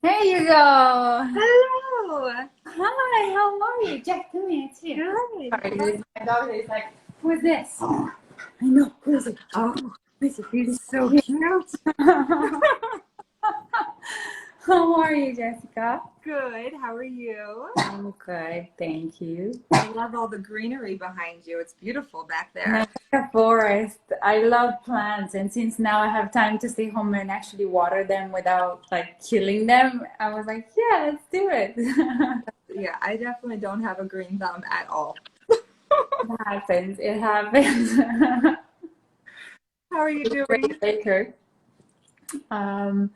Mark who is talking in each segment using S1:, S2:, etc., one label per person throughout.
S1: There you go.
S2: Hello.
S1: Hi, how are you? Jack, come here. It's here.
S2: Good.
S1: Sorry, this is my dog is like, who's this? I know, who is it?
S2: Oh,
S1: Who is it?
S2: he's
S1: It's
S2: so
S1: here.
S2: cute.
S1: How are you, Jessica?
S2: Good. How are you?
S1: I'm good, thank you.
S2: I love all the greenery behind you. It's beautiful back
S1: And I
S2: there.
S1: like a forest. I love plants, and since now I have time to stay home and actually water them without like killing them, I was like, yeah, let's do it.
S2: Yeah, I definitely don't have a green thumb at all.
S1: It happens. It happens.
S2: How are you doing?
S1: Great baker. Um,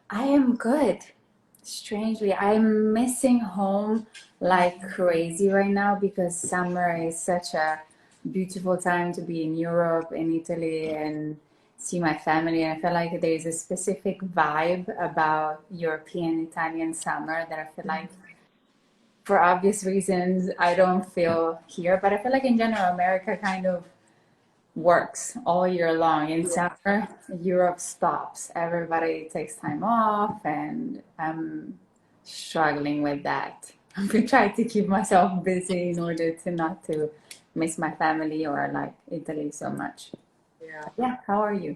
S1: I am good. Strangely, I'm missing home like crazy right now because summer is such a beautiful time to be in Europe, in Italy, and see my family. And I feel like there's a specific vibe about European Italian summer that I feel like, for obvious reasons, I don't feel here. But I feel like in general, America kind of works all year long. In
S2: Yeah.
S1: summer, Europe stops. Everybody takes time off, and I'm struggling with that. I've been trying to keep myself busy in order to not to miss my family or like Italy so much.
S2: Yeah.
S1: Yeah, how are you?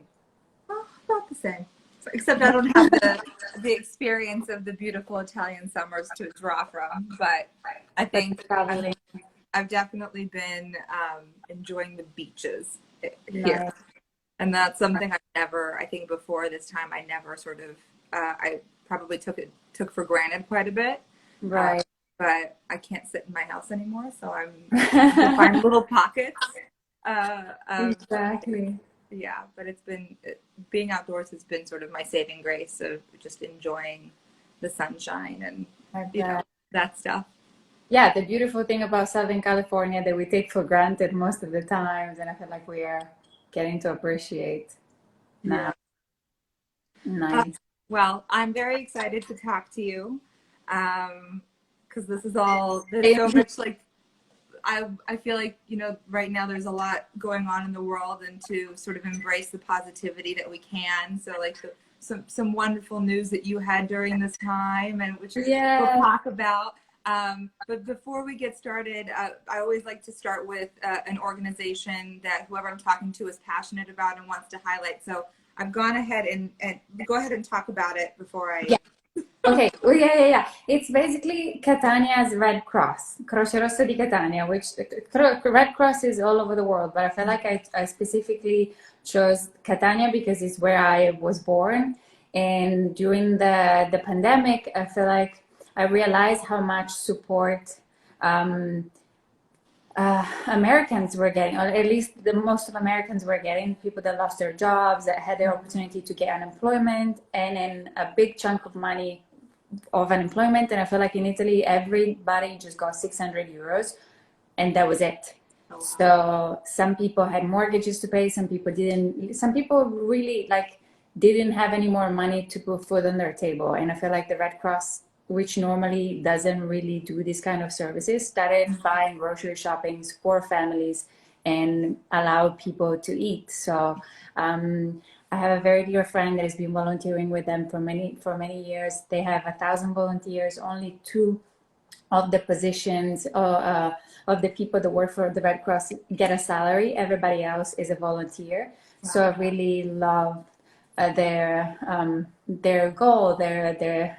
S2: Oh, about the same. Except I don't have the experience of the beautiful Italian summers to draw from. But I
S1: But
S2: think
S1: traveling,
S2: I've definitely been enjoying the beaches here.
S1: nice,
S2: And that's something I think before this time, I never sort of, I probably took for granted quite a bit. Uh,
S1: right?
S2: but I can't sit in my house anymore, so I'm trying to find little pockets of,
S1: Exactly.
S2: yeah, but being outdoors has been sort of my saving grace of just enjoying the sunshine and,
S1: I
S2: you know,
S1: bet.
S2: that stuff.
S1: Yeah, the beautiful thing about Southern California that we take for granted most of the times, and I feel like we are getting to appreciate
S2: Yeah.
S1: now.
S2: Uh,
S1: Nice.
S2: well, I'm very excited to talk to you because there's so much like I feel like, right now there's a lot going on in the world and to sort of embrace the positivity that we can. So like some wonderful news that you had during this time and which we'll
S1: Yeah.
S2: talk about. But before we get started, I always like to start with an organization that whoever I'm talking to is passionate about and wants to highlight. So I've gone ahead and go ahead and talk about it before I.
S1: Yeah. Okay. Oh, yeah. It's basically Catania's Red Cross, Croce Rossa di Catania, which Red Cross is all over the world, but I feel like I specifically chose Catania because it's where I was born. And during the pandemic, I feel like I realized how much support um, Americans were getting, or at least the most of Americans were getting, people that lost their jobs, that had the opportunity to get unemployment, and then a big chunk of money of unemployment. And I feel like in Italy, everybody just got 600 euros, and that was it. So some people had mortgages to pay, some people didn't. Some people really like didn't have any more money to put food on their table. And I feel like the Red Cross, which normally doesn't really do this kind of services, started buying grocery shoppings for families and allow people to eat. So I have a very dear friend that has been volunteering with them for many years. They have 1,000 volunteers. Only two of the positions of the people that work for the Red Cross get a salary. Everybody else is a volunteer. So I really love their goal, their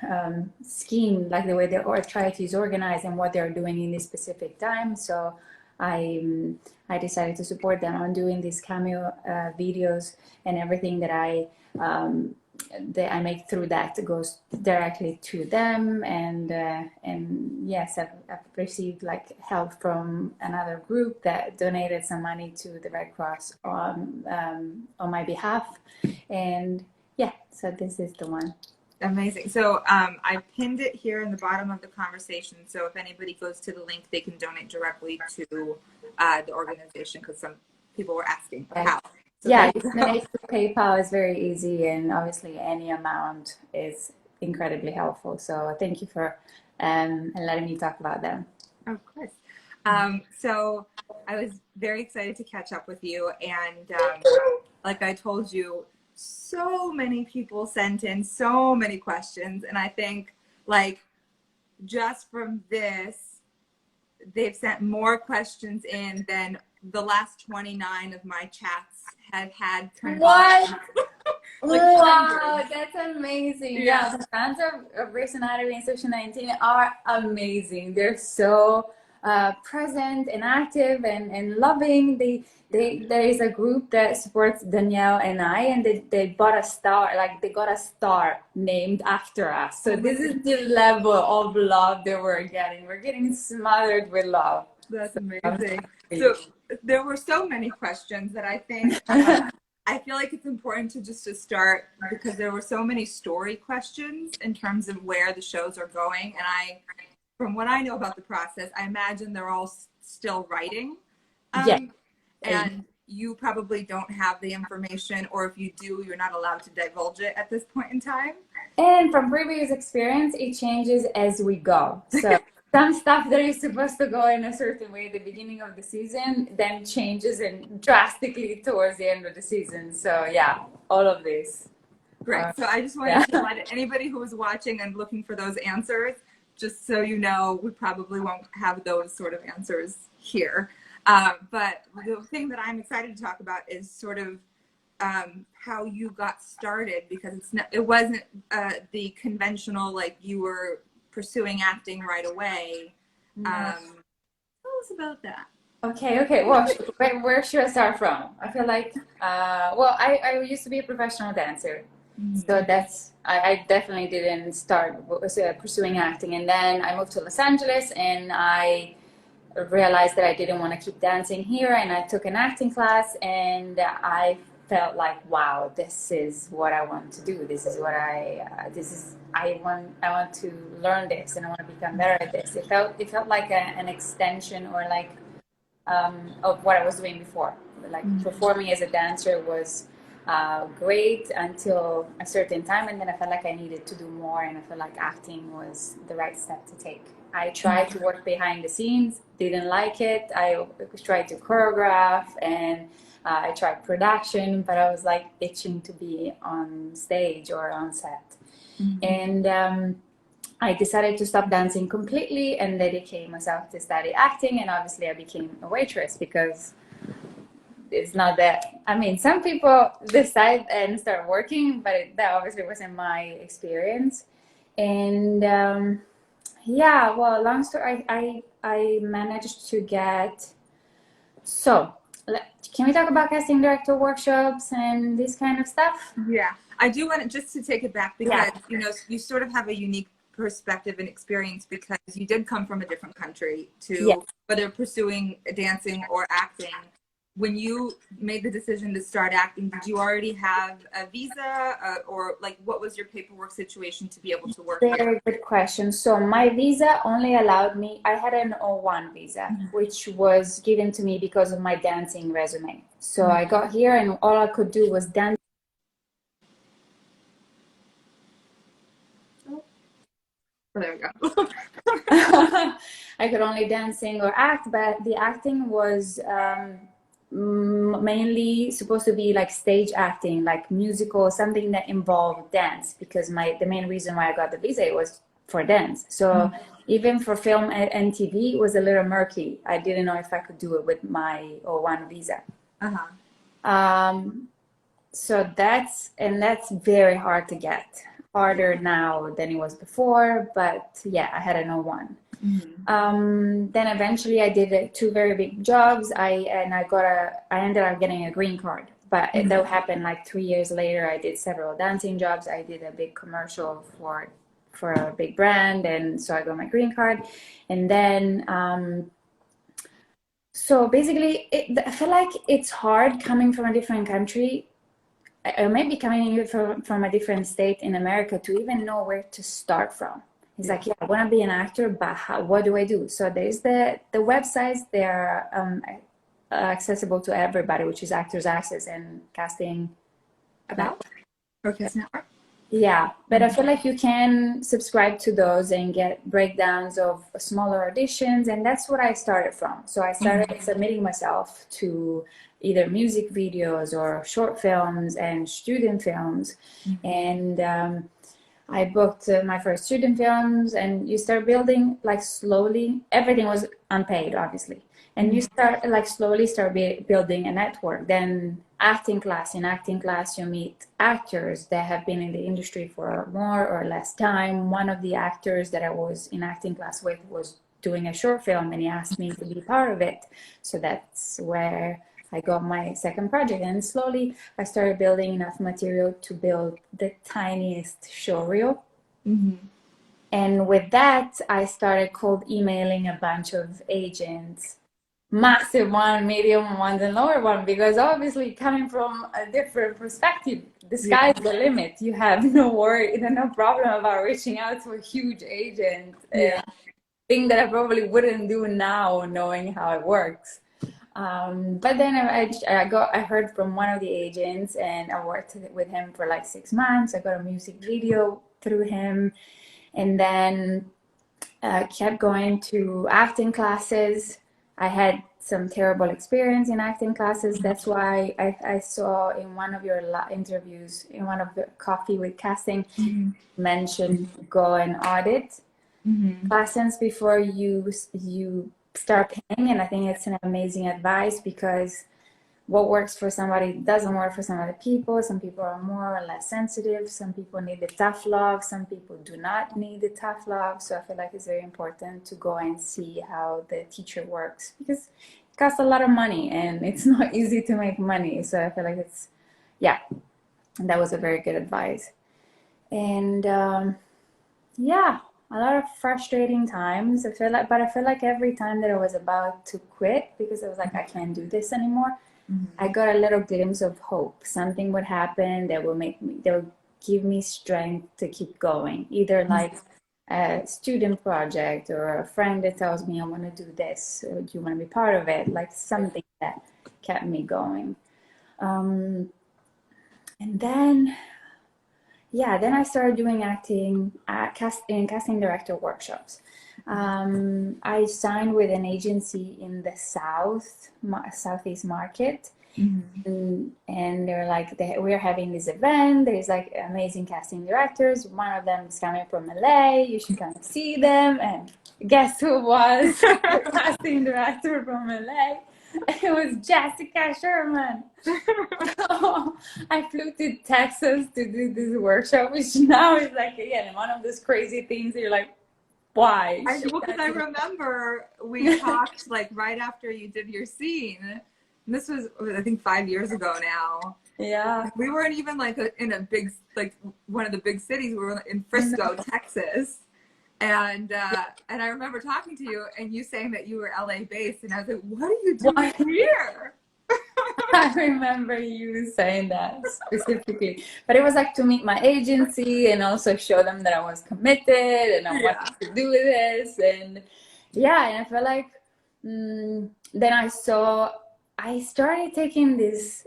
S1: scheme, like the way their charity is organized and what they're doing in this specific time. So I decided to support them on doing these cameo videos, and everything that I make through that goes directly to them. And yes, I've received like help from another group that donated some money to the Red Cross on my behalf. And yeah, so this is the one.
S2: Amazing. So I pinned it here in the bottom of the conversation. So if anybody goes to the link, they can donate directly to the organization because some people were asking
S1: Right.
S2: how. So there
S1: Yeah,
S2: you
S1: you can
S2: go.
S1: donate through PayPal is very easy, and obviously any amount is incredibly helpful. So thank you for letting me talk about them.
S2: Of course. So I was very excited to catch up with you. And like I told you, so many people sent in so many questions. And I think like just from this, they've sent more questions in than the last 29 of my chats had combined.
S1: What?
S2: Like
S1: Wow,
S2: hundreds.
S1: that's amazing.
S2: Yeah.
S1: Yeah, the fans of Grey's Anatomy and Section 19 are amazing. They're so present and active and loving. There is a group that supports Danielle and I, and they bought a star, like they got a star named after us. So this is the level of love that we're getting. We're getting smothered with love.
S2: That's
S1: So,
S2: amazing. So there were so many questions that I think I feel like it's important to start because there were so many story questions in terms of where the shows are going. And from what I know about the process, I imagine they're all still writing.
S1: yeah.
S2: And you probably don't have the information, or if you do, you're not allowed to divulge it at this point in time.
S1: And from previous experience, it changes as we go. So some stuff that is supposed to go in a certain way at the beginning of the season then changes and drastically towards the end of the season. So yeah, all of this.
S2: Great. So I just wanted to let anybody who was watching and looking for those answers, just so you know, we probably won't have those sort of answers here. But the thing that I'm excited to talk about is sort of how you got started, because it wasn't the conventional, like you were pursuing acting right away. Tell us about that.
S1: Okay. Well, where should I start from? I feel like, well, I used to be a professional dancer. So I definitely didn't start pursuing acting. And then I moved to Los Angeles and I realized that I didn't want to keep dancing here, and I took an acting class, and I felt like, wow, this is what I want to do. This is what I want to learn this, and I want to become better at this. It felt like an extension, or like of what I was doing before. Like performing as a dancer was great until a certain time, and then I felt like I needed to do more, and I felt like acting was the right step to take. I tried to work behind the scenes, didn't like it. I tried to choreograph, and I tried production, but I was like itching to be on stage or on set. And I decided to stop dancing completely and dedicate myself to study acting, and obviously I became a waitress because it's not that, I mean, some people decide and start working, but that obviously wasn't my experience. And yeah, well, long story, I managed to get, so can we talk about casting director workshops and this kind of stuff?
S2: Yeah, I do want just to take it back because, you know, you sort of have a unique perspective and experience because you did come from a different country to whether pursuing dancing or acting. When you made the decision to start acting, did you already have a visa or like what was your paperwork situation to be able to work?
S1: Very good question. So my visa only allowed me, I had an O1 visa, which was given to me because of my dancing resume. So I got here and all I could do was dance.
S2: Oh, there we go.
S1: I could only dance, sing, or act, but the acting was mainly supposed to be like stage acting, like musical, something that involved dance, because the main reason why I got the visa was for dance. So even for film and TV, it was a little murky. I didn't know if I could do it with my O1 visa. So that's very hard to get, harder now than it was before, but yeah, I had an O1. Then eventually I did 2 very big jobs. I ended up getting a green card, but that happened like 3 years later. I did several dancing jobs. I did a big commercial for a big brand, and so I got my green card. And then so basically I feel like it's hard coming from a different country, or maybe coming in from a different state in America, to even know where to start from. He's like, yeah, I want to be an actor, but what do I do? So there's the websites. They're accessible to everybody, which is Actors Access and Casting
S2: About? Or Casting Network?
S1: Yeah, but I feel like you can subscribe to those and get breakdowns of smaller auditions, and that's what I started from. So I started submitting myself to either music videos or short films and student films, and I booked my first student films, and you start building like slowly. Everything was unpaid, obviously, and you start like slowly start building a network. Then acting class. In acting class, you meet actors that have been in the industry for more or less time. One of the actors that I was in acting class with was doing a short film, and he asked me to be part of it. So that's where I got my second project, and slowly I started building enough material to build the tiniest show reel. And with that, I started cold emailing a bunch of agents, massive one, medium ones, and lower one, because obviously coming from a different perspective, the sky's the limit. You have no worry, no problem about reaching out to a huge agent. Thing that I probably wouldn't do now, knowing how it works. But then I heard from one of the agents, and I worked with him for like 6 months. I got a music video through him, and then kept going to acting classes. I had some terrible experience in acting classes. That's why I saw in one of your interviews, in one of the Coffee with Casting, mentioned go and audit classes before you start paying. And I think it's an amazing advice, because what works for somebody doesn't work for some other people. Some people are more or less sensitive. Some people need the tough love. Some people do not need the tough love. So I feel like it's very important to go and see how the teacher works, because it costs a lot of money and it's not easy to make money. So I feel like yeah, that was a very good advice. And yeah, a lot of frustrating times. But I feel like every time that I was about to quit, because I was like, I can't do this anymore, I got a little glimpse of hope. Something would happen that will give me strength to keep going. Either like a student project, or a friend that tells me I want to do this, or do you want to be part of it? Like something that kept me going. And then I started doing acting in casting director workshops. I signed with an agency in the southeast market, and they're like, we're having this event. There's like amazing casting directors. One of them is coming from LA. You should come see them. And guess who was the casting director from LA? It was Jessica Sherman. So I flew to Texas to do this workshop, which now is like, again, one of those crazy things that you're like, why?
S2: Because I remember we talked like right after you did your scene. And this was, I think, 5 years ago now.
S1: Yeah.
S2: We weren't even like in a big, like one of the big cities. We were in Frisco, Texas. And I remember talking to you and you saying that you were LA based, and I was like, what are you doing here?
S1: I remember you saying that specifically, but it was like to meet my agency and also show them that I was committed and I wanted to do this. And yeah, and I felt like then I started taking these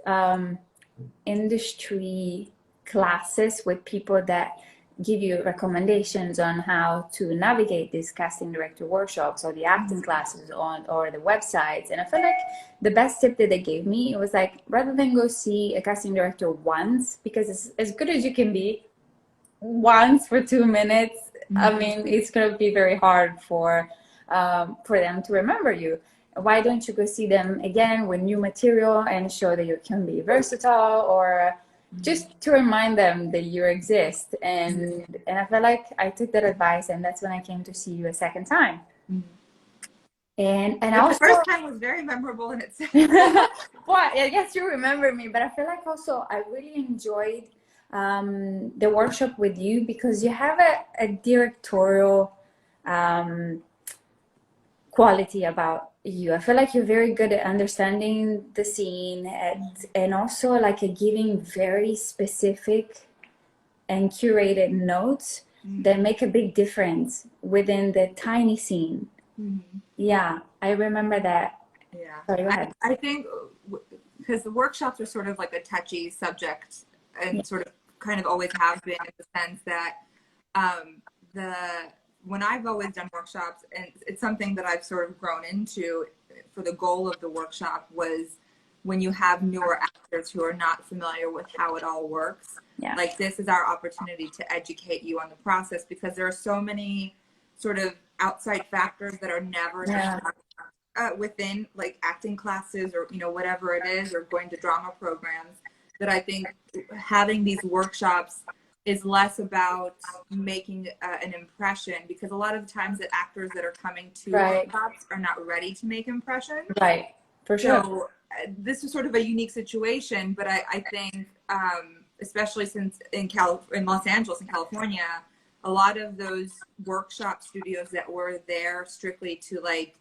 S1: industry classes with people that give you recommendations on how to navigate these casting director workshops, or the acting classes or the websites. And I feel like the best tip that they gave me, it was like, rather than go see a casting director once, because it's as good as you can be once for 2 minutes, I mean, it's going to be very hard for them to remember you. Why don't you go see them again with new material and show that you can be versatile, or just to remind them that you exist. And I felt like I took that advice, and that's when I came to see you a second time. And also,
S2: the first time was very memorable in itself.
S1: well, I guess you remember me, but I feel like also I really enjoyed the workshop with you, because you have a directorial quality about you. I feel like you're very good at understanding the scene, and also like giving very specific and curated notes that make a big difference within the tiny scene. Yeah, I remember that.
S2: Yeah.
S1: Sorry, go ahead.
S2: I think because the workshops are sort of like a touchy subject, and sort of kind of always have been, in the sense that when I've always done workshops, and it's something that I've sort of grown into, for the goal of the workshop was when you have newer actors who are not familiar with how it all works.
S1: Yeah.
S2: Like, this is our opportunity to educate you on the process, because there are so many sort of outside factors that are never within like acting classes or, you know, whatever it is, or going to drama programs, that I think having these workshops is less about making an impression, because a lot of times the actors that are coming to workshops are not ready to make impressions.
S1: Right, for sure.
S2: So this is sort of a unique situation, but I think, especially since in Los Angeles, in California, a lot of those workshop studios that were there strictly to like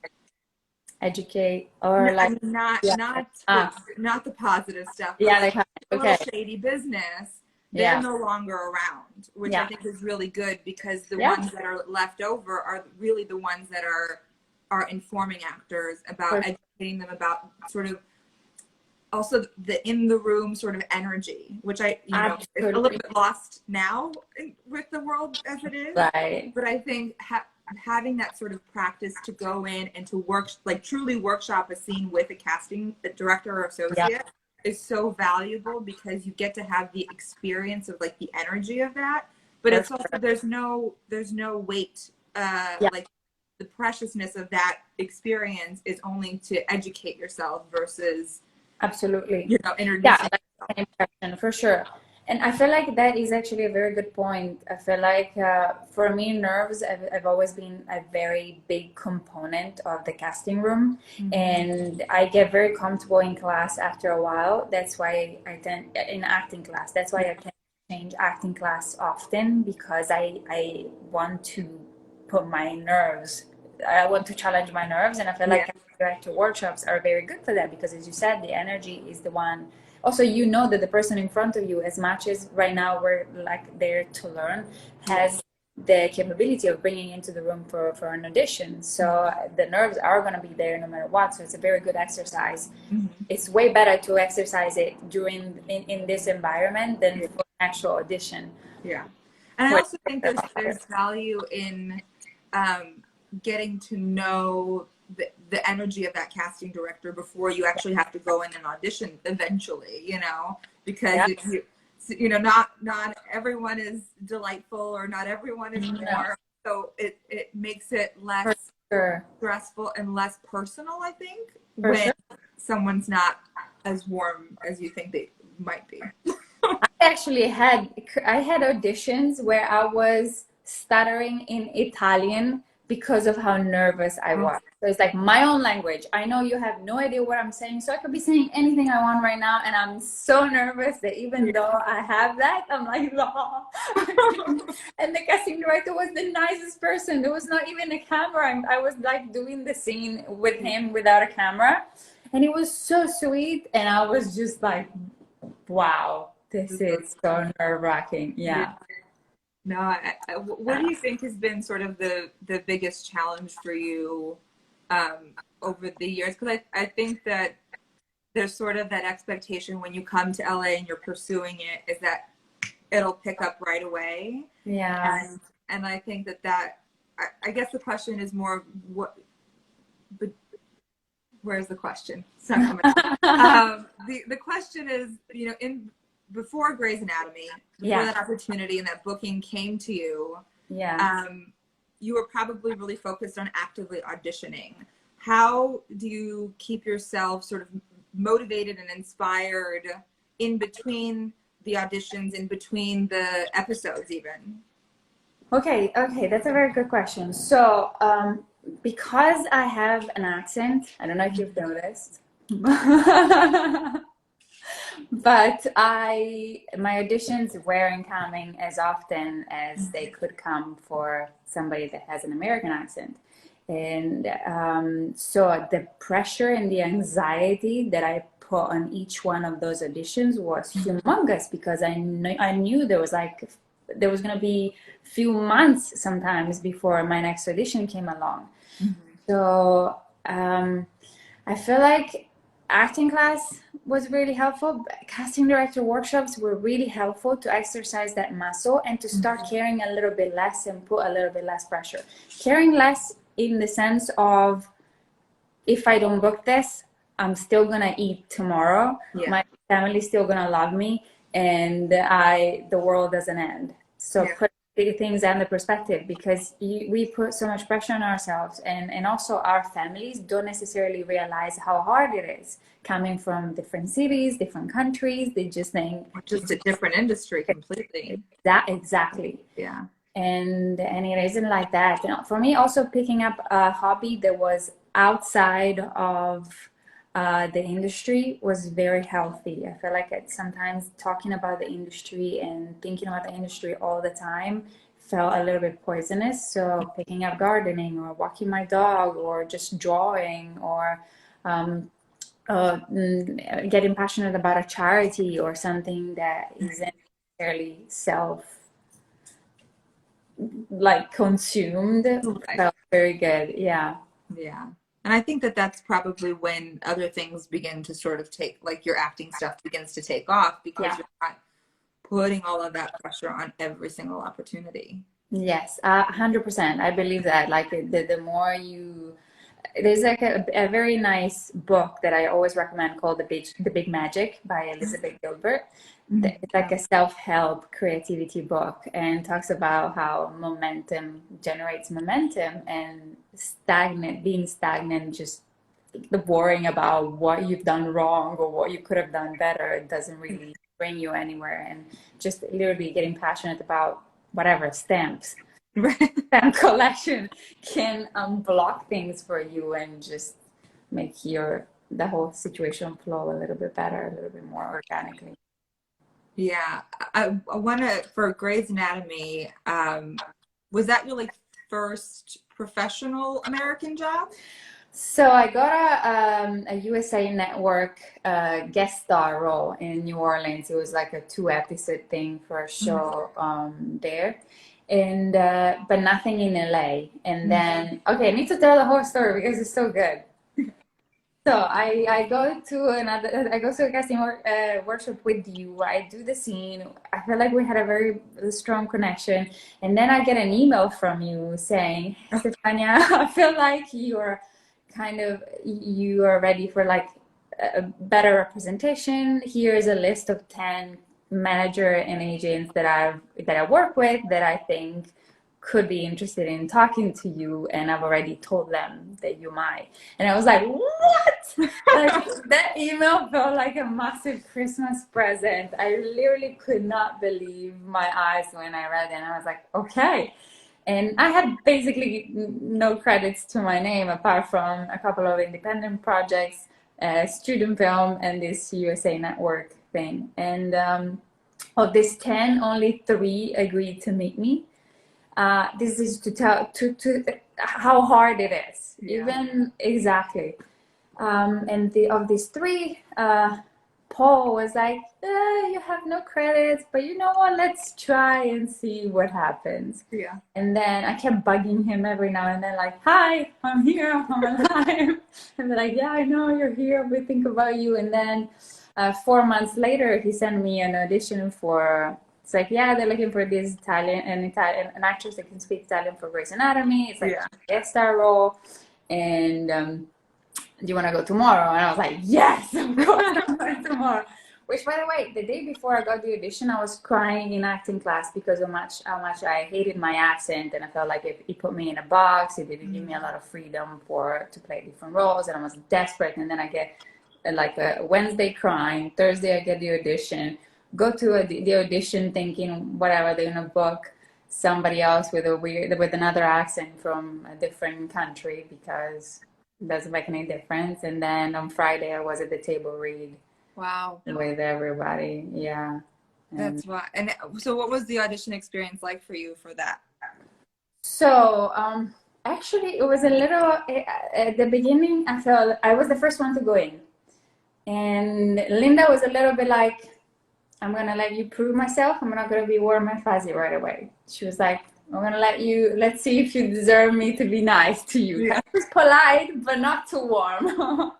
S1: educate, or like
S2: not the positive stuff, but
S1: yeah,
S2: like
S1: like
S2: a little shady business, they're no longer around, which I think is really good, because the ones that are left over are really the ones that are informing actors about educating them about sort of also the in the room sort of energy, which I, you know, is a little bit lost now with the world as it is.
S1: Right.
S2: But I think having that sort of practice to go in and to work, like truly workshop a scene with a casting director or associate is so valuable, because you get to have the experience of like the energy of that. But it's also, there's no weight, like the preciousness of that experience is only to educate yourself versus
S1: absolutely,
S2: you know,
S1: like an impression, for sure. And I feel like that is actually a very good point. I feel like for me, nerves have always been a very big component of the casting room. And I get very comfortable in class after a while. That's why I tend, in acting class, that's why I tend to change acting class often, because I want to put my nerves, I want to challenge my nerves. And I feel like director workshops are very good for that, because as you said, the energy is the one. Also, you know that the person in front of you, as much as right now we're like there to learn, has the capability of bringing into the room for an audition. So the nerves are going to be there no matter what. So it's a very good exercise. It's way better to exercise it during in this environment than for an actual audition.
S2: Yeah. And I also think there's value in getting to know the energy of that casting director before you actually have to go in and audition eventually, you know, because you know, not everyone is delightful, or not everyone is warm. So it makes it less stressful and less personal, I think, when someone's not as warm as you think they might be.
S1: I had auditions where I was stuttering in Italian because of how nervous I was. So it's like my own language. I know you have no idea what I'm saying, so I could be saying anything I want right now, and I'm so nervous that even though I have that, I'm like, no. And the casting director was the nicest person. There was not even a camera. I was like doing the scene with him without a camera, and it was so sweet, and I was just like, wow, this is so nerve-wracking. Yeah.
S2: No, what do you think has been sort of the biggest challenge for you over the years? Because I think that there's sort of that expectation when you come to LA and you're pursuing it, is that it'll pick up right away.
S1: Yeah.
S2: And I think that I guess the question is more what, but where's the question? It's not coming. The question is, you know, before Grey's Anatomy, before that opportunity and that booking came to you, you were probably really focused on actively auditioning. How do you keep yourself sort of motivated and inspired in between the auditions, in between the episodes even?
S1: Okay, that's a very good question. So, because I have an accent, I don't know if you've noticed, but my auditions weren't coming as often as they could come for somebody that has an American accent. And so the pressure and the anxiety that I put on each one of those auditions was humongous, because I knew there was going to be few months sometimes before my next audition came along. So I feel like acting class was really helpful. Casting director workshops were really helpful to exercise that muscle and to start caring a little bit less and put a little bit less pressure. Caring less in the sense of, if I don't book this, I'm still gonna eat tomorrow.
S2: Yeah.
S1: My family's still gonna love me, and the world doesn't end. So
S2: Yeah.
S1: put the things under perspective, because we put so much pressure on ourselves, and also our families don't necessarily realize how hard it is coming from different cities, different countries. They just think
S2: Just a different industry completely.
S1: that exactly.
S2: Yeah.
S1: And it isn't like that. You know, for me, also picking up a hobby that was outside of the industry was very healthy. I feel like sometimes talking about the industry and thinking about the industry all the time felt a little bit poisonous. So picking up gardening or walking my dog or just drawing or getting passionate about a charity or something that isn't necessarily consumed
S2: Right.
S1: felt very good. Yeah.
S2: Yeah. And I think that that's probably when other things begin to sort of take, like your acting stuff begins to take off, because
S1: Yeah.
S2: you're not putting all of that pressure on every single opportunity.
S1: Yes, 100%. I believe that. Like the more you, there's like a very nice book that I always recommend called The Big Magic by Elizabeth Gilbert. It's like a self-help creativity book, and talks about how momentum generates momentum, and being stagnant, just the worrying about what you've done wrong or what you could have done better, it doesn't really bring you anywhere. And just literally getting passionate about whatever stamp collection can unblock things for you and just make the whole situation flow a little bit better, a little bit more organically.
S2: Yeah. I want to, for Grey's Anatomy, was that your like first professional American job?
S1: So I got a USA Network guest star role in New Orleans. It was like a 2 episode thing for a show there, and but nothing in LA. And then okay, I need to tell the whole story because it's so good. So I go to a casting workshop with you. I do the scene. I feel like we had a very strong connection, and then I get an email from you saying, Stefania, I feel like you are ready for like a better representation. Here's a list of 10 manager and agents that I work with that I think could be interested in talking to you, and I've already told them that you might. And I was like, what? Like, that email felt like a massive Christmas present. I literally could not believe my eyes when I read it, and I was like, okay. And I had basically no credits to my name apart from a couple of independent projects, student film, and this USA Network thing. And of these 10, only 3 agreed to meet me. This is to tell to how hard it is.
S2: Yeah.
S1: Even exactly. And of these 3, Paul was like, you have no credits, but you know what? Let's try and see what happens.
S2: Yeah.
S1: And then I kept bugging him every now and then, like, hi, I'm here, I'm alive. And they're like, yeah, I know you're here. We think about you. And then 4 months later, he sent me an audition for. It's like, yeah, they're looking for this an actress that can speak Italian for Grey's Anatomy. It's like a guest star role. And do you want to go tomorrow? And I was like, yes, of course I'm going tomorrow. Which, by the way, the day before I got the audition, I was crying in acting class because of how much I hated my accent, and I felt like it put me in a box. It didn't give me a lot of freedom to play different roles, and I was desperate. And then I get like a Wednesday crying, Thursday I get the audition. Go to the audition thinking whatever, they're gonna book somebody else with another accent from a different country because it doesn't make any difference. And then on Friday I was at the table read.
S2: Wow.
S1: With everybody, yeah.
S2: That's why. And so what was the audition experience like for you for that?
S1: So actually it was a little at the beginning. I felt I was the first one to go in, and Linda was a little bit like, I'm gonna let you prove myself. I'm not gonna be warm and fuzzy right away. She was like, I'm gonna let's see if you deserve me to be nice to you.
S2: Yeah.
S1: I was polite, but not too warm.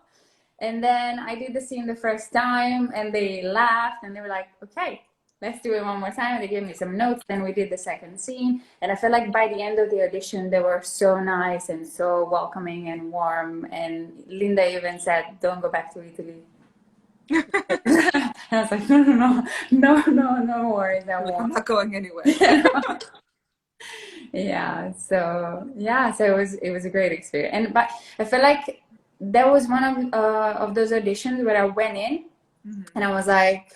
S1: And then I did the scene the first time, and they laughed, and they were like, okay, let's do it one more time. And they gave me some notes. Then we did the second scene. And I feel like by the end of the audition, they were so nice and so welcoming and warm. And Linda even said, don't go back to Italy. And I was like, no worries, I
S2: I'm
S1: won't.
S2: not going anywhere.
S1: So it was a great experience. And but I feel like that was one of those auditions where I went in and I was like,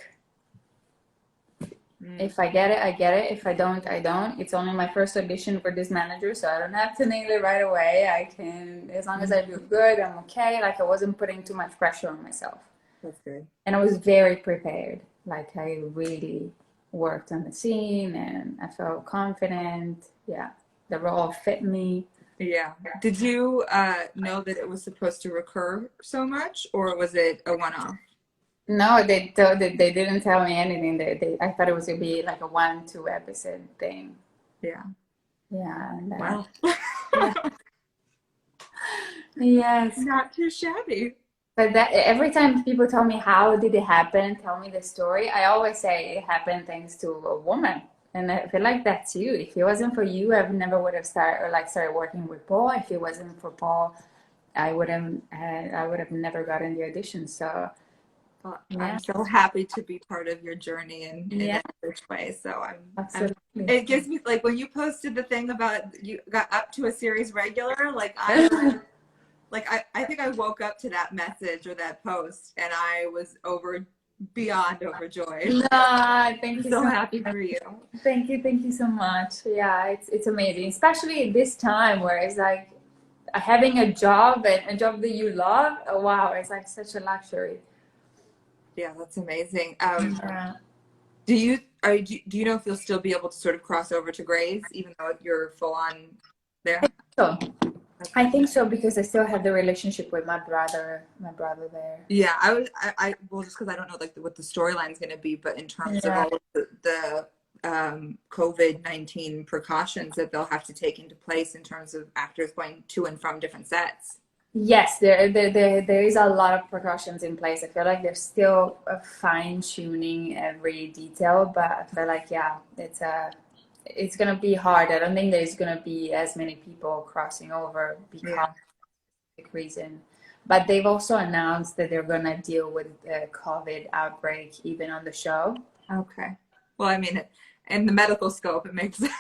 S1: if I get it, I get it. If I don't, I don't. It's only my first audition for this manager, so I don't have to nail it right away. I can, as long as I do good, I'm okay. Like I wasn't putting too much pressure on myself.
S2: That's good.
S1: And I was very prepared. Like I really worked on the scene and I felt confident. Yeah, the role fit me.
S2: Yeah. Did you know that it was supposed to recur so much, or was it a one-off?
S1: No, they didn't tell me anything. I thought it was gonna be like a 1-2 episode thing.
S2: Yeah.
S1: Yeah. And,
S2: Wow.
S1: yeah. Yes.
S2: Not too shabby.
S1: But that every time people tell me how did it happen, tell me the story, I always say it happened thanks to a woman. And I feel like that's you. If it wasn't for you, I never would have started working with Paul. If it wasn't for Paul, I would have never gotten the audition. So
S2: Well,
S1: yeah,
S2: I'm so happy to be part of your journey in
S1: yeah,
S2: which way. So
S1: absolutely.
S2: it gives me, like, when you posted the thing about you got up to a series regular, like I think I woke up to that message or that post and I was beyond overjoyed.
S1: No, thank you
S2: So
S1: so
S2: happy
S1: much.
S2: for you.
S1: Thank you so much. Yeah, it's amazing, especially this time where it's like having a job and a job that you love. Oh, wow, it's like such a luxury.
S2: Yeah, that's amazing.
S1: Yeah.
S2: Do you know if you'll still be able to sort of cross over to Grays even though you're full on there?
S1: So I think so because I still have the relationship with my brother there.
S2: Yeah, I well, just because I don't know like what the storyline is going to be, but in terms of all of the COVID-19 precautions that they'll have to take into place in terms of actors going to and from different sets.
S1: Yes, there is a lot of precautions in place. I feel like they're still fine tuning every detail, but I feel like it's gonna be hard. I don't think there's gonna be as many people crossing over because of the reason. But they've also announced that they're gonna deal with the COVID outbreak even on the show.
S2: Okay. Well, I mean, in the medical scope, it makes sense.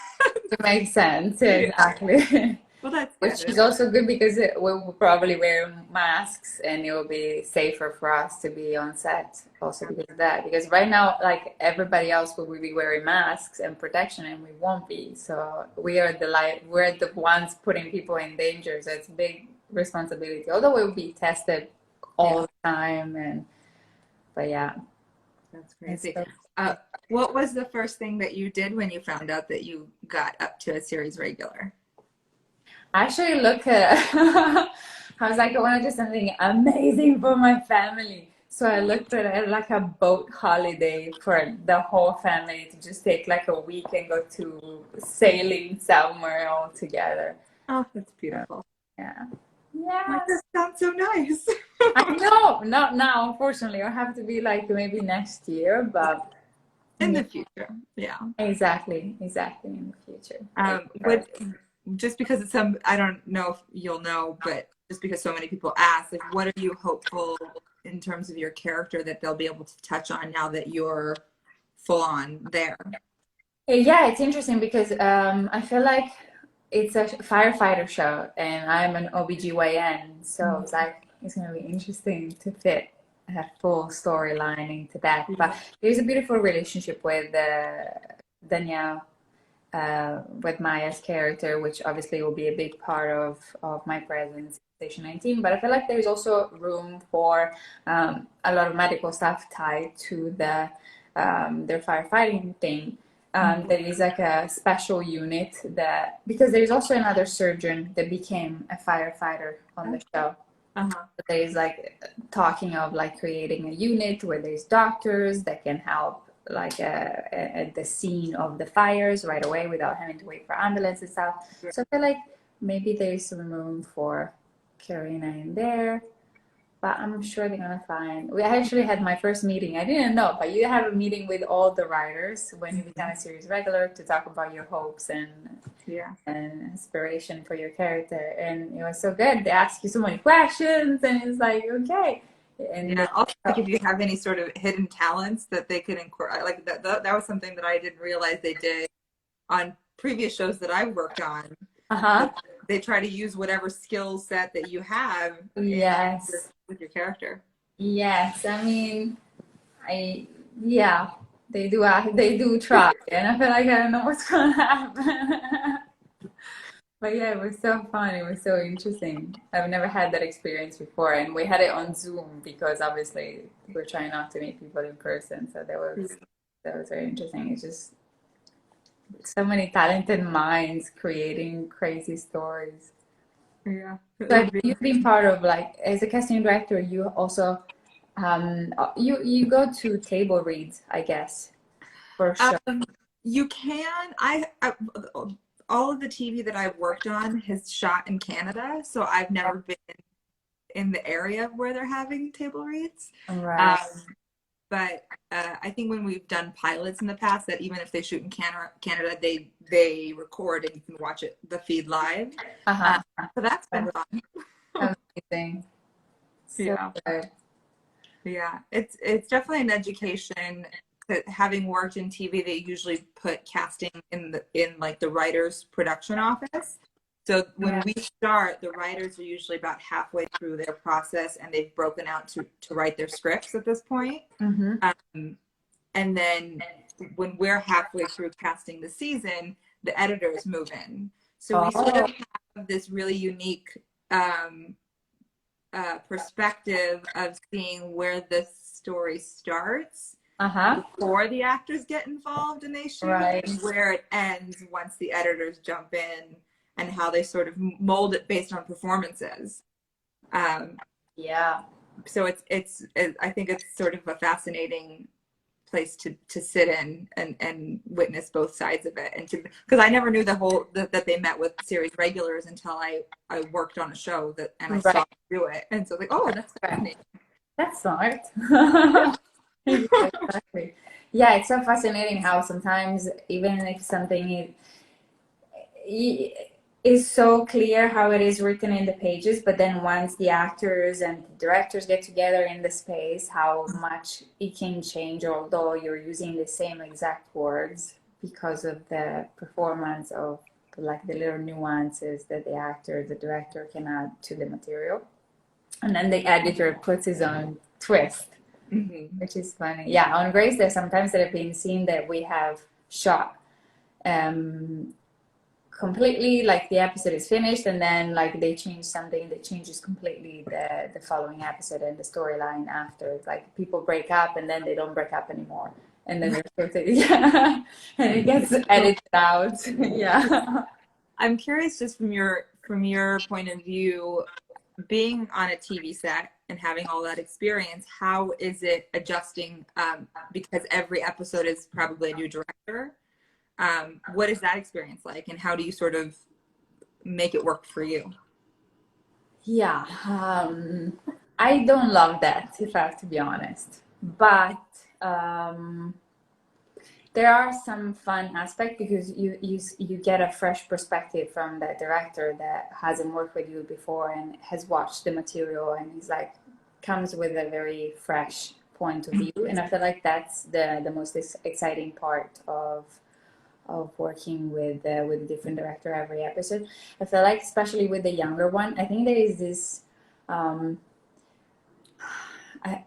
S1: It makes sense, exactly.
S2: Well, that's
S1: Which
S2: good.
S1: is also good because we'll probably wear masks and it will be safer for us to be on set also because of that. Because right now, like everybody else will be wearing masks and protection and we won't be. So we're the ones putting people in danger. So it's a big responsibility. Although we'll be tested all the time but yeah.
S2: That's crazy. What was the first thing that you did when you found out that you got up to a series regular?
S1: I actually look at I was like, I want to do something amazing for my family. So I looked at it like a boat holiday for the whole family to just take like a week and go to sailing somewhere all together.
S2: Oh, that's beautiful.
S1: Yeah.
S2: That
S1: Yes.
S2: sounds so nice.
S1: I know, not now, unfortunately. It'll have to be like maybe next year, but
S2: In the future, yeah.
S1: exactly in the future.
S2: Just because it's I don't know if you'll know, but just because so many people ask, like, what are you hopeful in terms of your character that they'll be able to touch on now that you're full on there?
S1: Yeah, it's interesting because I feel like it's a firefighter show and I'm an OBGYN, so it's like it's gonna be interesting to fit a full storyline into that. But there's a beautiful relationship with Danielle, with Maya's character, which obviously will be a big part of my presence in Station 19. But I feel like there's also room for a lot of medical stuff tied to their firefighting thing. There is like a special unit because there's also another surgeon that became a firefighter on the show. There's like talking of like creating a unit where there's doctors that can help like at the scene of the fires right away without having to wait for ambulance and stuff. So I feel like maybe there's some room for Karina in there. but I'm sure they're gonna find. We actually had my first meeting. I didn't know, but you have a meeting with all the writers when you become a series regular to talk about your hopes and inspiration for your character. And it was so good. They ask you so many questions, and it's like, okay. And
S2: yeah, also like if you have any sort of hidden talents that they could incorporate, like that was something that I didn't realize they did on previous shows that I worked on.
S1: uh-huh.
S2: They try to use whatever skill set that you have
S1: Yes.
S2: with your character.
S1: Yes. I mean, I yeah, they do try, and I feel like I don't know what's gonna happen. But yeah, it was so fun. It was so interesting. I've never had that experience before, and we had it on Zoom because obviously we're trying not to meet people in person. So that was very interesting. It's just so many talented minds creating crazy stories.
S2: Yeah.
S1: So you've been part of, like, as a casting director, you also you go to table reads, I guess, for sure.
S2: You can. I all of the TV that I've worked on has shot in Canada, so I've never been in the area where they're having table reads.
S1: Right.
S2: But I think when we've done pilots in the past, that even if they shoot in Canada, they record and you can watch it the feed live.
S1: Uh-huh.
S2: So that's been fun.
S1: Amazing. So
S2: Yeah.
S1: good.
S2: Yeah, it's definitely an education. That having worked in TV, they usually put casting in like the writer's production office. So when we start, the writers are usually about halfway through their process, and they've broken out to write their scripts at this point.
S1: Mm-hmm.
S2: And then when we're halfway through casting the season, the editors move in. So we sort of have this really unique perspective of seeing where the story starts before the actors get involved and they shoot, and where it ends once the editors jump in, and how they sort of mold it based on performances.
S1: Yeah.
S2: So it's I think it's sort of a fascinating place to sit in and witness both sides of it, and because I never knew that they met with series regulars until I worked on a show and I saw them do it, and so like, oh, that's fascinating.
S1: That's smart. Exactly. Yeah, it's so fascinating how sometimes even if something is so clear how it is written in the pages, but then once the actors and the directors get together in the space, how much it can change, although you're using the same exact words, because of the performance of, like, the little nuances that the actor, the director can add to the material. And then the editor puts his own twist, which is funny. Yeah, on Grace, there's sometimes that have been seen that we have shot completely, like the episode is finished, and then like they change something that changes completely the following episode and the storyline after. Like people break up and then they don't break up anymore, and then they're supposed to, and it gets edited out. Yeah.
S2: I'm curious, just from your point of view, being on a TV set and having all that experience, how is it adjusting? Because every episode is probably a new director. What is that experience like, and how do you sort of make it work for you?
S1: Yeah, I don't love that, if I have to be honest. But there are some fun aspects because you get a fresh perspective from the director that hasn't worked with you before and has watched the material, and he's like comes with a very fresh point of view. And I feel like that's the most exciting part of working with a different director every episode. I feel like, especially with the younger one, I think there is this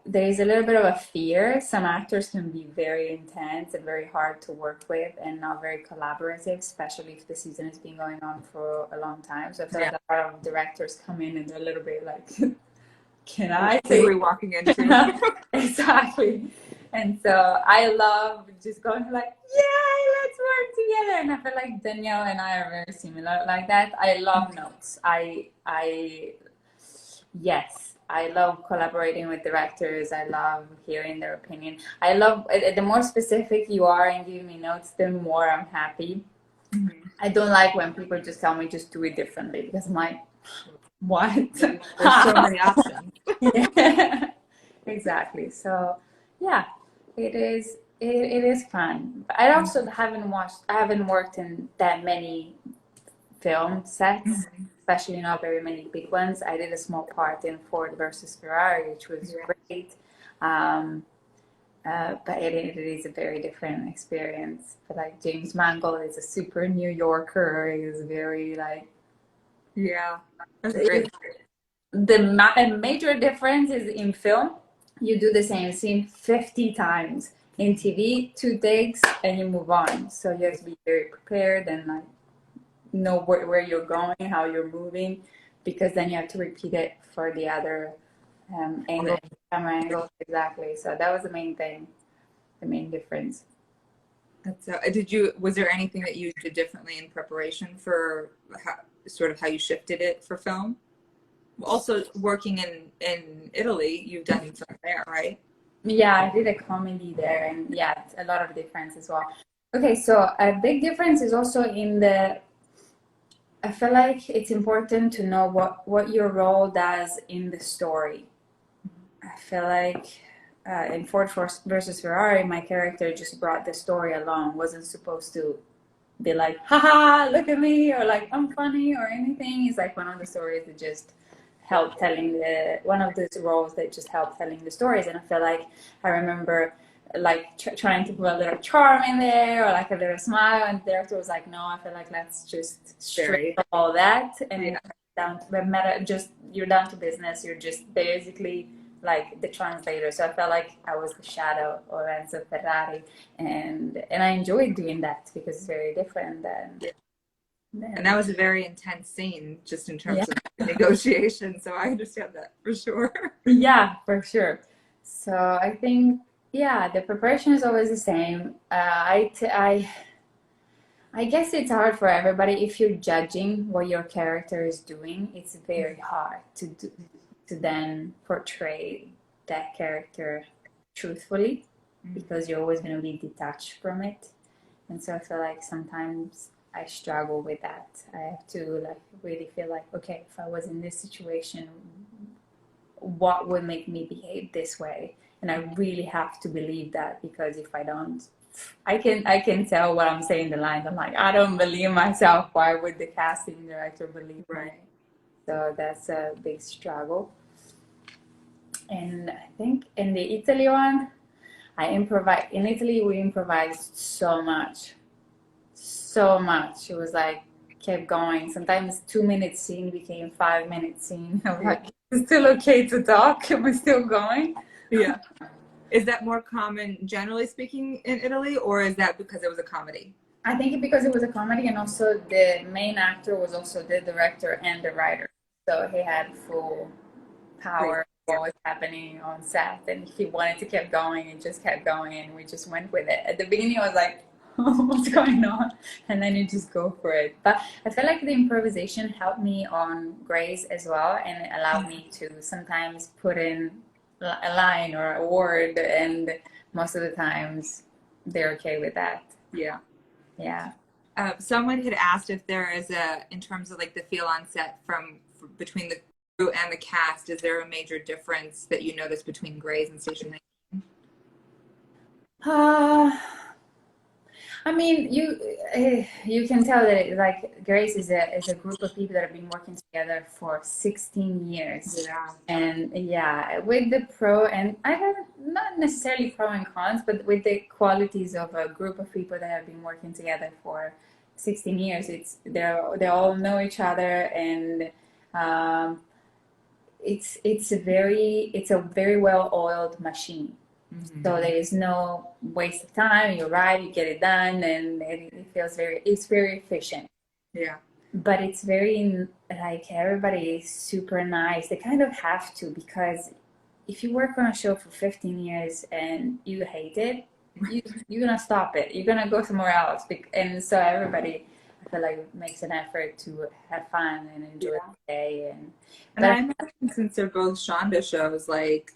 S1: there is a little bit of a fear. Some actors can be very intense and very hard to work with and not very collaborative, especially if the season has been going on for a long time. So I feel like a lot of directors come in and they're a little bit like, can I say
S2: we're walking into?
S1: Exactly. And so I love just going like, yay, let's work together. And I feel like Danielle and I are very similar like that. I love notes. Yes, I love collaborating with directors. I love hearing their opinion. I love, the more specific you are and giving me notes, the more I'm happy. I don't like when people just tell me just do it differently, because I'm like, what?
S2: There's so many options.
S1: Yeah, exactly. So yeah, it is fun. But I also I haven't worked in that many film sets,
S2: Mhm.
S1: especially not very many big ones. I did a small part in Ford versus Ferrari, which was
S2: Yeah.
S1: great. Um, but it is a very different experience. But like James Mangold is a super New Yorker. He's very like
S2: Yeah. That's great.
S1: a major difference is in film, you do the same scene 50 times. In TV, two takes and you move on. So you have to be very prepared and like know where you're going, how you're moving, because then you have to repeat it for the other angle, camera angles. Exactly. So that was the main thing, the main difference.
S2: That's was there anything that you did differently in preparation for sort of how you shifted it for film? Also working in Italy, you've done film there, right?
S1: Yeah, I did a comedy there, and yeah, a lot of difference as well. Okay, so a big difference is also in the. I feel like it's important to know what your role does in the story. I feel like in Ford versus Ferrari, my character just brought the story along. Wasn't supposed to be like, haha, look at me, or like, I'm funny, or anything. It's like one of the stories that just help telling one of those roles that just help telling the stories. And I feel like I remember like trying to put a little charm in there or like a little smile, and the director was like, no, I feel like let's just strip all that and
S2: Yeah.
S1: down to matter. Just you're down to business. You're just basically like the translator. So I felt like I was the shadow of Enzo Ferrari, and I enjoyed doing that because it's very different
S2: And that was a very intense scene just in
S1: yeah.
S2: terms of negotiation. So I understand that for sure.
S1: Yeah, for sure. So I think, yeah, the preparation is always the same. I guess it's hard for everybody. If you're judging what your character is doing, it's very hard to then portray that character truthfully because you're always going to be detached from it. And so I feel like sometimes I struggle with that. I have to like really feel like, okay, if I was in this situation, what would make me behave this way? And I really have to believe that because if I don't, I can tell what I'm saying in the lines. I'm like, I don't believe myself. Why would the casting director believe me?
S2: Right.
S1: So that's a big struggle. And I think in the Italy one, I improvise. In Italy, we improvised so much, so much. It was like kept going. Sometimes 2 minute scene became 5 minute scene. I'm like, it's still okay to talk. Am I still going?
S2: Yeah. Is that more common, generally speaking, in Italy, or is that because it was a comedy?
S1: I think because it was a comedy, and also the main actor was also the director and the writer, so he had full power of what was happening on set, and he wanted to keep going and just kept going, and we just went with it. At the beginning, I was like, "What's going on?" And then you just go for it. But I felt like the improvisation helped me on Grace as well, and it allowed me to sometimes put in a line or a word, and most of the times they're okay with that.
S2: Yeah.
S1: Yeah.
S2: Someone had asked if there is in terms of like the feel on set between the crew and the cast, is there a major difference that you notice between Grey's and Station 19?
S1: Uh, I mean, you can tell that like Grace is a group of people that have been working together for 16 years.
S2: Yeah.
S1: And yeah, with the pro and I have not necessarily pro and cons, but with the qualities of a group of people that have been working together for 16 years, they all know each other, and um, it's a very well oiled machine. So there is no waste of time. You arrive, you get it done, and it feels it's very efficient.
S2: Yeah.
S1: But it's very like everybody is super nice. They kind of have to, because if you work on a show for 15 years and you hate it, you're gonna stop it. You're gonna go somewhere else. And so everybody, I feel like, makes an effort to have fun and enjoy the day.
S2: And I imagine since they're both Shonda shows, like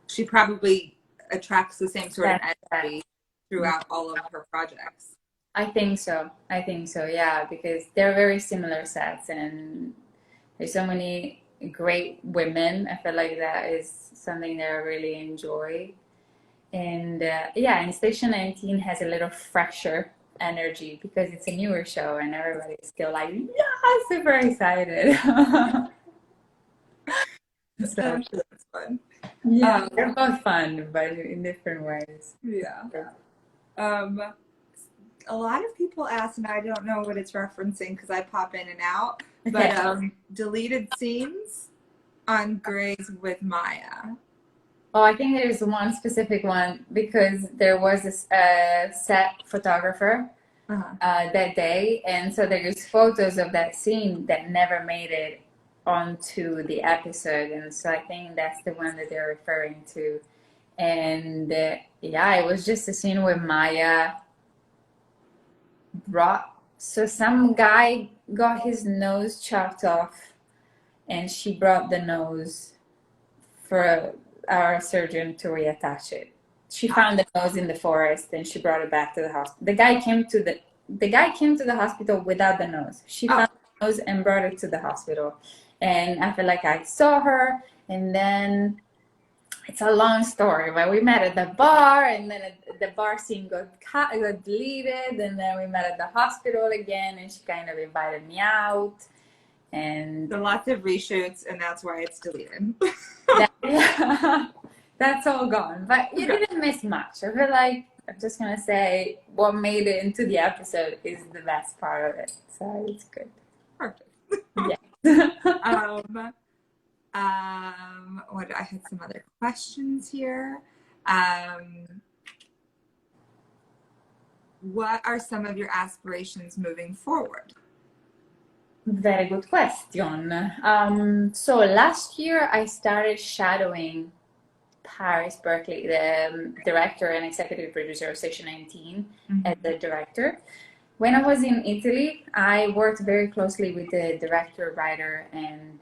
S2: she probably attracts the same sort of energy throughout all of her projects.
S1: I think so. Yeah, because they're very similar sets, and there's so many great women. I feel like that is something that I really enjoy. And yeah, and Station 19 has a little fresher energy because it's a newer show and everybody's still like, yeah, super excited. So
S2: I'm sure that's fun.
S1: yeah, they're both fun, but in different ways.
S2: Yeah. Um, a lot of people ask, and I don't know what it's referencing because I pop in and out, but deleted scenes on Grey's with Maya.
S1: Oh, I think there's one specific one because there was this set photographer that day, and so there's photos of that scene that never made it onto the episode, and so I think that's the one that they're referring to. And yeah, it was just a scene where Maya brought, so some guy got his nose chopped off, and she brought the nose for our surgeon to reattach it. She found the nose in the forest and she brought it back to the hospital. The guy came to the hospital without the nose. She found the nose and brought it to the hospital. And I feel like I saw her, and then it's a long story, but we met at the bar, and then the bar scene got deleted, and then we met at the hospital again, and she kind of invited me out. And
S2: so lots of reshoots, and that's why it's deleted.
S1: That's all gone, but you didn't miss much. I feel like I'm just gonna say what made it into the episode is the best part of it, so it's good.
S2: Perfect.
S1: Yeah.
S2: What, I had some other questions here. What are some of your aspirations moving forward?
S1: Very good question. So last year I started shadowing Paris Berkeley, the director and executive producer of Station 19, as the director. When I was in Italy, I worked very closely with the director, writer, and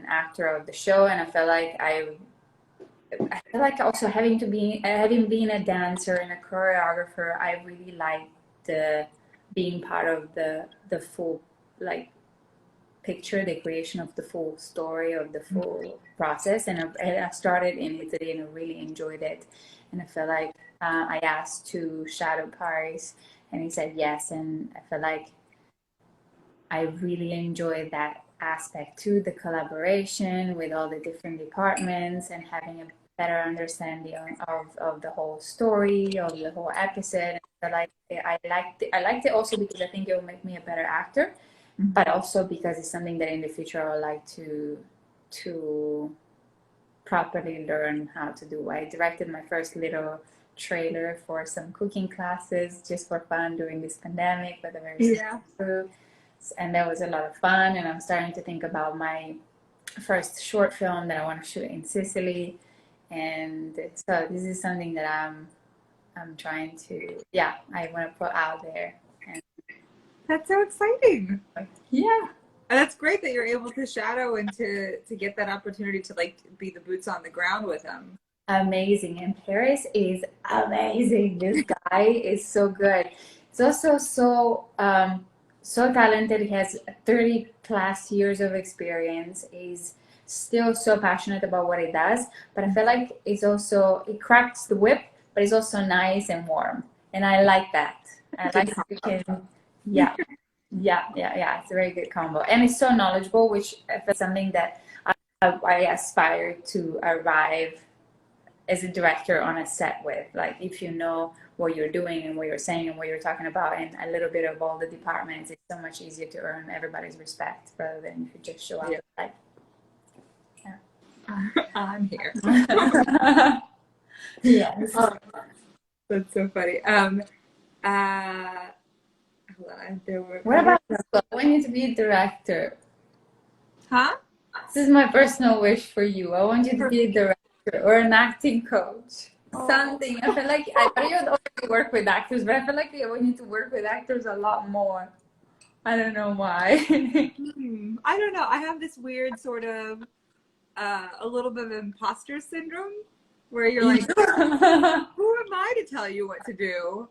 S1: actor of the show, and I felt like also having been a dancer and a choreographer, I really liked being part of the full picture, the creation of the full story, of the full process. And I started in Italy and I really enjoyed it. And I felt like I asked to shadow Paris, and he said yes. And I felt like I really enjoyed that aspect too, the collaboration with all the different departments and having a better understanding of the whole story, of the whole episode. And I liked it also because I think it will make me a better actor, but also because it's something that in the future I would like to properly learn how to do. I directed my first little trailer for some cooking classes just for fun during this pandemic with a very small group, and that was a lot of fun. And I'm starting to think about my first short film that I want to shoot in Sicily, and so this is something that I'm trying to, I want to put out there. And
S2: that's so exciting.
S1: Yeah.
S2: And that's great that you're able to shadow and to get that opportunity to be the boots on the ground with him.
S1: Amazing. And Paris is amazing. This guy is so good. He's also so talented. He has 30 plus years of experience. He's still so passionate about what he does, but I feel like he cracks the whip, but he's also nice and warm. And I like that. I like yeah. It's a very good combo, and it's so knowledgeable, which is something that I aspire to arrive as a director on a set with. Like, if you know what you're doing and what you're saying and what you're talking about, and a little bit of all the departments, it's so much easier to earn everybody's respect rather than if you just show up
S2: I'm here.
S1: Yes.
S2: That's so funny.
S1: What about you? I want you to be a director.
S2: Huh?
S1: This is my personal wish for you. I want you to be a director or an acting coach. Something. I feel like I know you already work with actors, but I feel like I want you to work with actors a lot more. I don't know why.
S2: I don't know. I have this weird sort of a little bit of imposter syndrome where you're like, who am I to tell you what to do?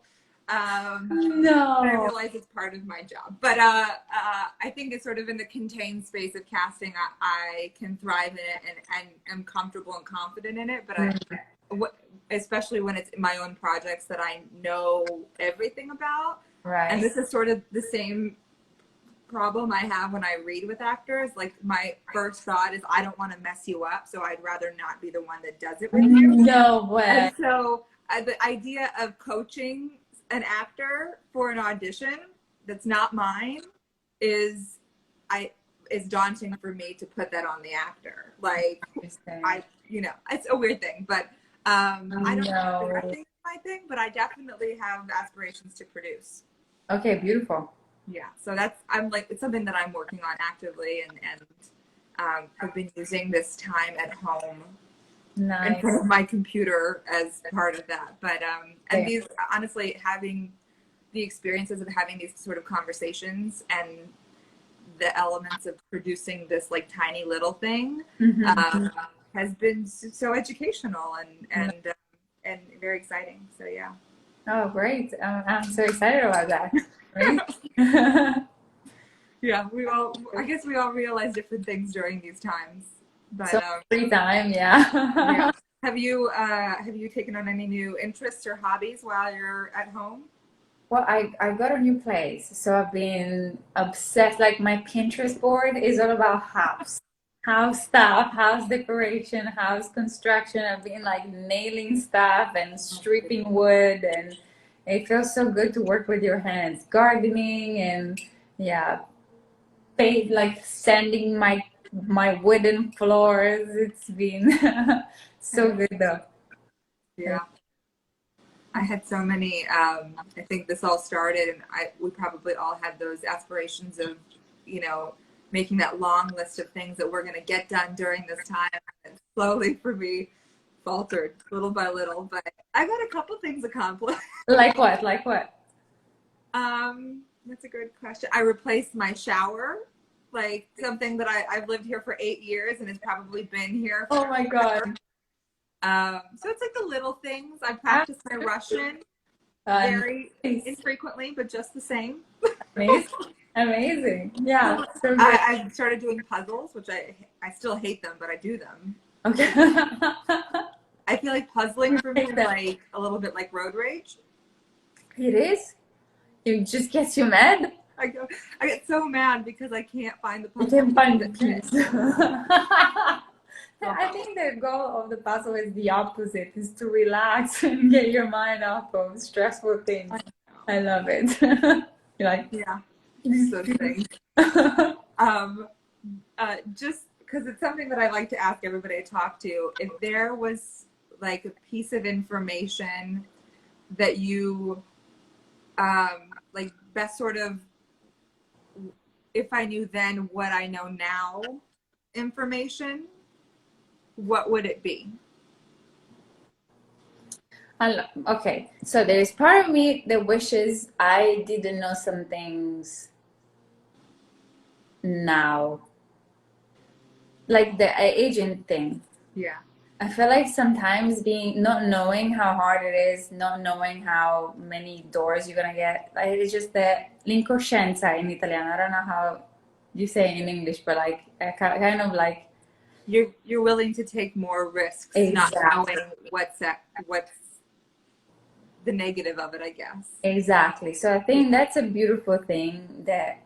S2: I
S1: No.
S2: realize it's part of my job, but I think it's sort of in the contained space of casting. I can thrive in it and am comfortable and confident in it. But especially when it's my own projects that I know everything about,
S1: Right.
S2: and this is sort of the same problem I have when I read with actors. Like my first thought is I don't want to mess you up, so I'd rather not be the one that does it with you.
S1: No way.
S2: And so the idea of coaching an actor for an audition that's not mine is daunting for me to put that on the actor. Like it's a weird thing, but I don't know if directing is my thing, but I definitely have aspirations to produce.
S1: Okay, beautiful.
S2: Yeah, so it's something that I'm working on actively, and I've been using this time at home in front of my computer as part of that. But and these, honestly, having the experiences of having these sort of conversations and the elements of producing this like tiny little thing has been so educational and very exciting. So yeah.
S1: Oh, great! I'm so excited about that. Right?
S2: Yeah, I guess we all realize different things during these times. But
S1: so free time, yeah.
S2: Yeah. Have you taken on any new interests or hobbies while you're at home?
S1: Well, I got a new place, so I've been obsessed. Like my Pinterest board is all about house stuff, house decoration, house construction. I've been like nailing stuff and stripping wood, and it feels so good to work with your hands. Gardening and yeah, paint like sanding my wooden floors. It's been so good though.
S2: Yeah. I had so many. I think this all started, and we probably all had those aspirations of, making that long list of things that we're going to get done during this time. And slowly, for me, faltered little by little, but I got a couple things accomplished.
S1: Like what? Like what?
S2: That's a good question. I replaced my shower, like something that I've lived here for 8 years and has probably been here.
S1: Oh my God.
S2: So it's like the little things. I practice my Russian very infrequently, but just the same.
S1: Amazing. Amazing. Yeah. So
S2: I've started doing puzzles, which I still hate them, but I do them.
S1: Okay.
S2: I feel like puzzling for me is like a little bit like road rage.
S1: It is? It just gets you mad?
S2: I get so mad because I can't find the puzzle.
S1: You can't find the piece. I think the goal of the puzzle is the opposite, is to relax and get your mind off of stressful things. I love it. You're like,
S2: yeah, those things. Just because it's something that I like to ask everybody I talk to, if there was like a piece of information that you like best sort of, if I knew then what I know now information, what would it be?
S1: Okay, so there's part of me that wishes I didn't know some things now, like the agent thing.
S2: Yeah.
S1: I feel like sometimes not knowing how hard it is, not knowing how many doors you're gonna get, like it's just the l'incoscienza in Italiano. I don't know how you say it in English, but like kind of like
S2: you're willing to take more risks,
S1: exactly.
S2: Not knowing what's the negative of it, I guess.
S1: Exactly. So I think that's a beautiful thing that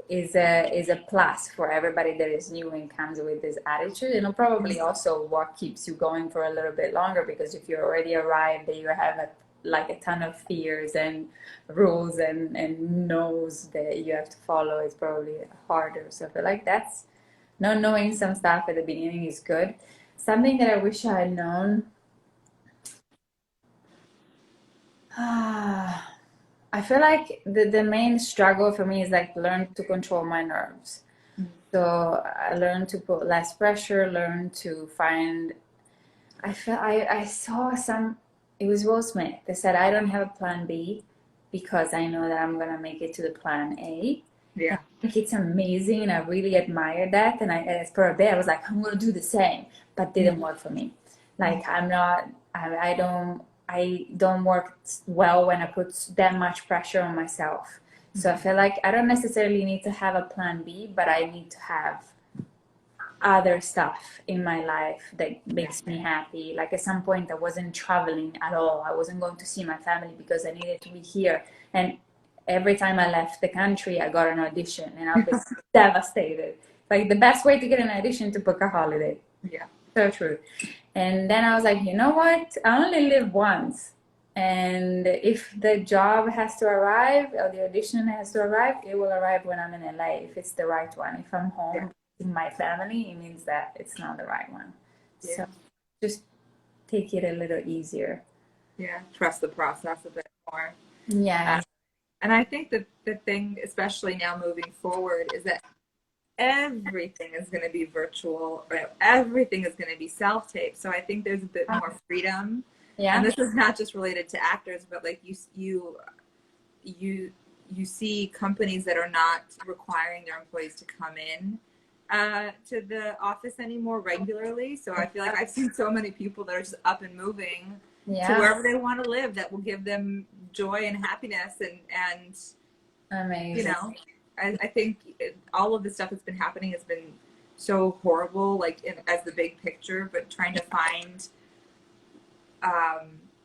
S1: is a plus for everybody that is new and comes with this attitude, and probably also what keeps you going for a little bit longer, because if you already arrived that you have a ton of fears and rules and knows that you have to follow, it's probably harder. So I feel like that's not knowing some stuff at the beginning is good. Something that I wish I had known, I feel like the main struggle for me is like learn to control my nerves. So I learned to put less pressure, learn to find, I saw it was Will Smith that said, I don't have a plan B because I know that I'm gonna make it to the plan A.
S2: Yeah.
S1: I think it's amazing, and I really admire that. And as per a day, I was like, I'm gonna do the same, but didn't work for me. Like I don't I don't work well when I put that much pressure on myself. So I feel like I don't necessarily need to have a plan B, but I need to have other stuff in my life that makes me happy. Like at some point I wasn't traveling at all. I wasn't going to see my family because I needed to be here. And every time I left the country, I got an audition and I was devastated. Like the best way to get an audition to book a holiday.
S2: Yeah.
S1: So true. And then I was like, you know what? I only live once. And if the job has to arrive or the audition has to arrive, it will arrive when I'm in LA if it's the right one. If I'm home with my family, it means that it's not the right one.
S2: Yeah.
S1: So just take it a little easier.
S2: Yeah. Trust the process a bit more.
S1: Yeah.
S2: And I think that the thing, especially now moving forward, is that everything is going to be virtual, right? Everything is going to be self-tape. So I think there's a bit more freedom.
S1: Yeah.
S2: And this is not just related to actors, but like you see companies that are not requiring their employees to come in to the office anymore regularly. So I feel like I've seen so many people that are just up and moving to wherever they want to live that will give them joy and happiness and
S1: Amazing.
S2: you know, I think all of the stuff that's been happening has been so horrible, like as the big picture, but trying to find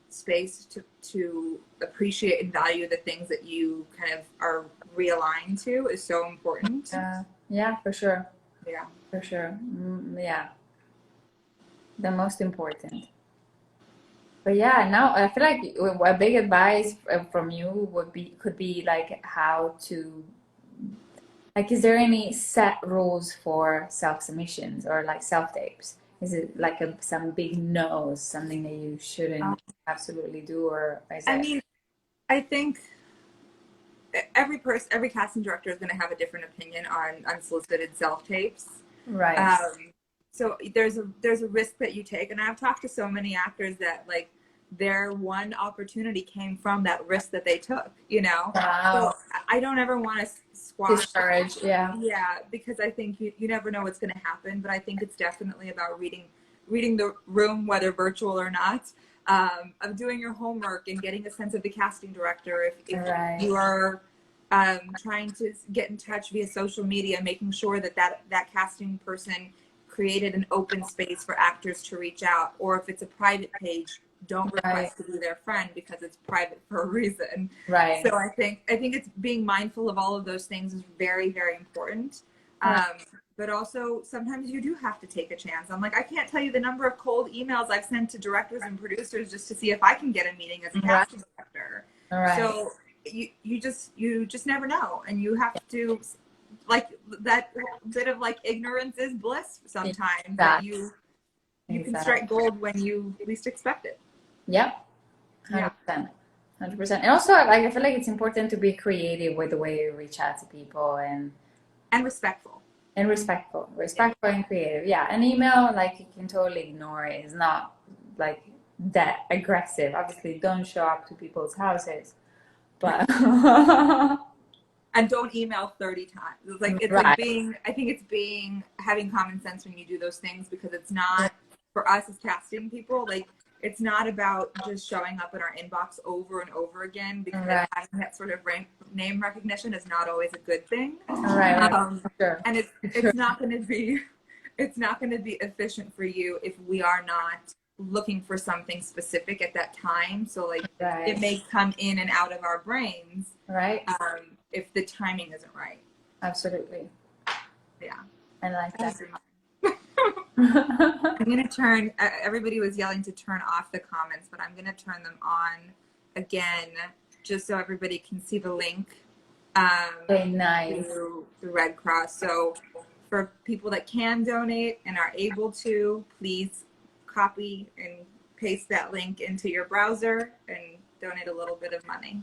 S2: space to appreciate and value the things that you kind of are realigned to is so important.
S1: Yeah, for sure.
S2: Yeah,
S1: for sure. Yeah, the most important. But yeah, now I feel like a big advice from you could be like how to, like, is there any set rules for self submissions or like self tapes? Is it like some big no's, something that you shouldn't absolutely do, or is
S2: I
S1: it?
S2: mean, I think every casting director is going to have a different opinion on unsolicited self tapes.
S1: Right.
S2: So there's a risk that you take, and I've talked to so many actors that like their one opportunity came from that risk that they took, you know.
S1: Wow.
S2: So I don't ever want to squash.
S1: Discourage. Yeah.
S2: Yeah, because I think you never know what's going to happen, but I think it's definitely about reading the room, whether virtual or not, of doing your homework and getting a sense of the casting director. If
S1: Right.
S2: you are trying to get in touch via social media, making sure that casting person created an open space for actors to reach out, or if it's a private page, don't request to be their friend because it's private for a reason.
S1: Right.
S2: So I think it's being mindful of all of those things is very, very important. But also sometimes you do have to take a chance. I'm like, I can't tell you the number of cold emails I've sent to directors and producers just to see if I can get a meeting as a casting director.
S1: Right.
S2: So you just never know, and you have to, like, that bit of like ignorance is bliss sometimes. That you can strike gold when you least expect it.
S1: Yep. 100%. 100%. And also, like, I feel like it's important to be creative with the way you reach out to people and
S2: respectful.
S1: And respectful and creative. Yeah, an email, like, you can totally ignore it. It's not like that aggressive. Obviously, don't show up to people's houses, but
S2: and don't email 30 times. It's like like being. I think it's having common sense when you do those things, because it's not for us as casting people. Like, it's not about just showing up in our inbox over and over again, because having that sort of name recognition is not always a good thing.
S1: Sure.
S2: And it's not going to be efficient for you if we are not looking for something specific at that time. So like it may come in and out of our brains, if the timing isn't right.
S1: Absolutely.
S2: Yeah,
S1: I like that.
S2: I'm going to turn, everybody was yelling to turn off the comments, but I'm going to turn them on again, just so everybody can see the link
S1: Very nice.
S2: to the Red Cross. So for people that can donate and are able to, please copy and paste that link into your browser and donate a little bit of money.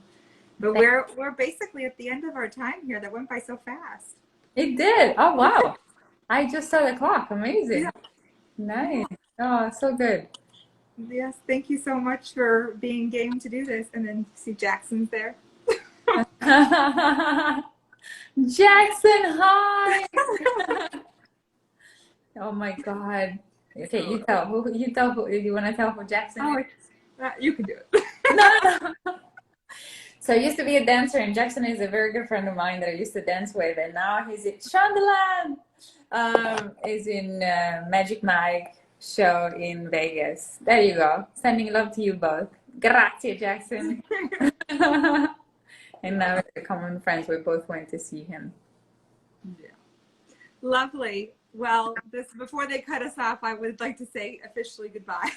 S2: But we're basically at the end of our time here. That went by so fast.
S1: It did. Oh, wow. I just saw the clock. Amazing.
S2: Yeah.
S1: Nice. Oh, so good.
S2: Yes. Thank you so much for being game to do this. And then see Jackson's there.
S1: Jackson, hi. Oh my God. Okay, you tell who you want to tell who Jackson is?
S2: You can do it.
S1: No, no. So I used to be a dancer, and Jackson is a very good friend of mine that I used to dance with, and now he's in Shondaland. Is in Magic Mike show in Vegas. There you go. Sending love to you both. Grazie, Jackson. And now we're common friends. We both went to see him.
S2: Yeah. Lovely. Well, before they cut us off, I would like to say officially goodbye.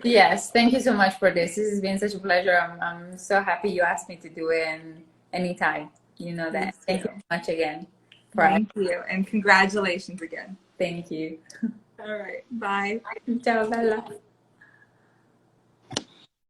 S1: Yes, thank you so much for this. This has been such a pleasure. I'm so happy you asked me to do it, and anytime. You know that. Thank you so much again.
S2: Thank you, and congratulations again.
S1: Thank you.
S2: All right. Bye.
S1: Ciao, Bella.